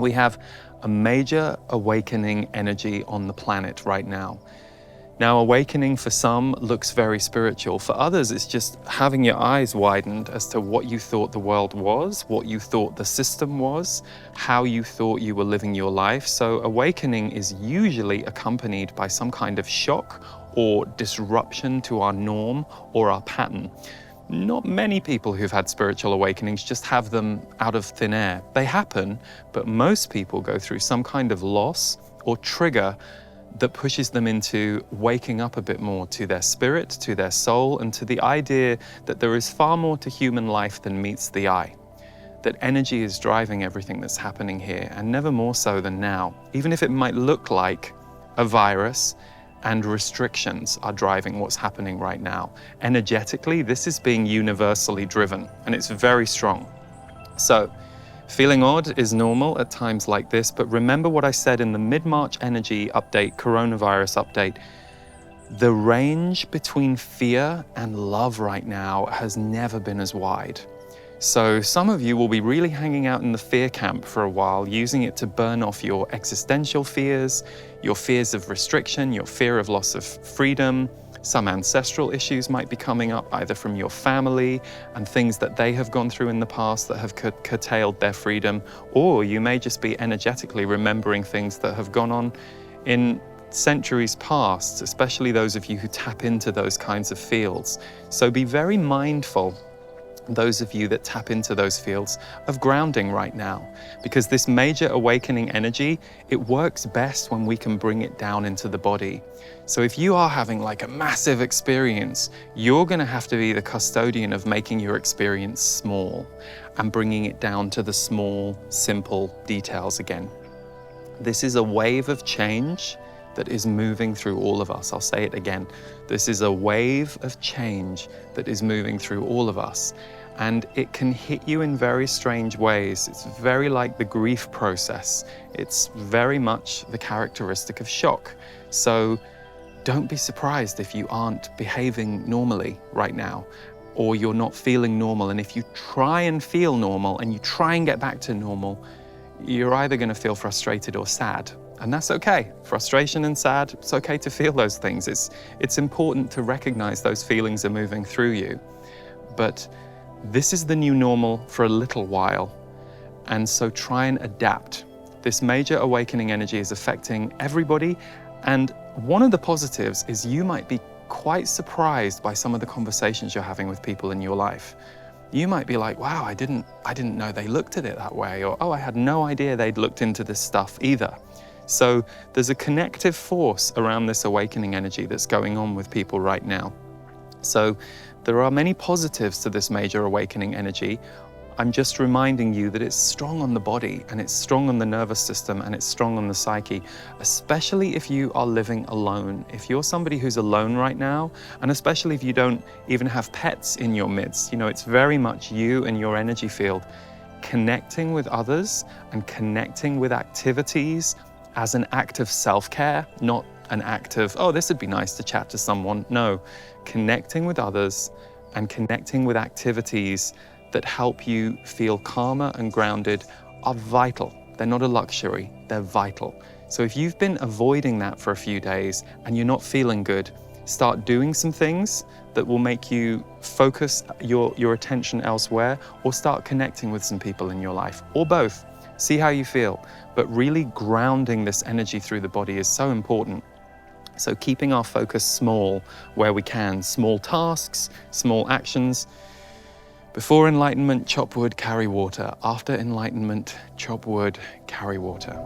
We have a major awakening energy on the planet right now. Now, awakening for some looks very spiritual. For others, it's just having your eyes widened as to what you thought the world was, what you thought the system was, how you thought you were living your life. So awakening is usually accompanied by some kind of shock or disruption to our norm or our pattern. Not many people who've had spiritual awakenings just have them out of thin air. They happen, but most people go through some kind of loss or trigger that pushes them into waking up a bit more to their spirit, to their soul, and to the idea that there is far more to human life than meets the eye. That energy is driving everything that's happening here, and never more so than now. Even if it might look like a virus and restrictions are driving what's happening right now. Energetically, this is being universally driven, and it's very strong. So, feeling odd is normal at times like this, but remember what I said in the mid-March energy update, coronavirus update. The range between fear and love right now has never been as wide. So some of you will be really hanging out in the fear camp for a while, using it to burn off your existential fears, your fears of restriction, your fear of loss of freedom. Some ancestral issues might be coming up either from your family and things that they have gone through in the past that have curtailed their freedom, or you may just be energetically remembering things that have gone on in centuries past, especially those of you who tap into those kinds of fields. So be very mindful, those of you that tap into those fields, of grounding right now, because this major awakening energy, it works best when we can bring it down into the body. So if you are having like a massive experience, you're going to have to be the custodian of making your experience small and bringing it down to the small, simple details again. This is a wave of change that is moving through all of us. I'll say it again. This is a wave of change that is moving through all of us. And it can hit you in very strange ways. It's very like the grief process. It's very much the characteristic of shock. So don't be surprised if you aren't behaving normally right now, or you're not feeling normal. And if you try and feel normal and you try and get back to normal, you're either going to feel frustrated or sad. And that's okay. Frustration and sad, it's okay to feel those things. It's important to recognize those feelings are moving through you. But this is the new normal for a little while. And so try and adapt. This major awakening energy is affecting everybody. And one of the positives is you might be quite surprised by some of the conversations you're having with people in your life. You might be like, wow, I didn't know they looked at it that way. Or, oh, I had no idea they'd looked into this stuff either. So there's a connective force around this awakening energy that's going on with people right now. So there are many positives to this major awakening energy. I'm just reminding you that it's strong on the body, and it's strong on the nervous system, and it's strong on the psyche, especially if you are living alone. If you're somebody who's alone right now, and especially if you don't even have pets in your midst, it's very much you and your energy field. Connecting with others and connecting with activities as an act of self-care, not an act of, oh, this would be nice to chat to someone. No, connecting with others and connecting with activities that help you feel calmer and grounded are vital. They're not a luxury, they're vital. So if you've been avoiding that for a few days and you're not feeling good, start doing some things that will make you focus your attention elsewhere, or start connecting with some people in your life, or both. See how you feel. But really grounding this energy through the body is so important. So keeping our focus small where we can, small tasks, small actions. Before enlightenment, chop wood, carry water. After enlightenment, chop wood, carry water.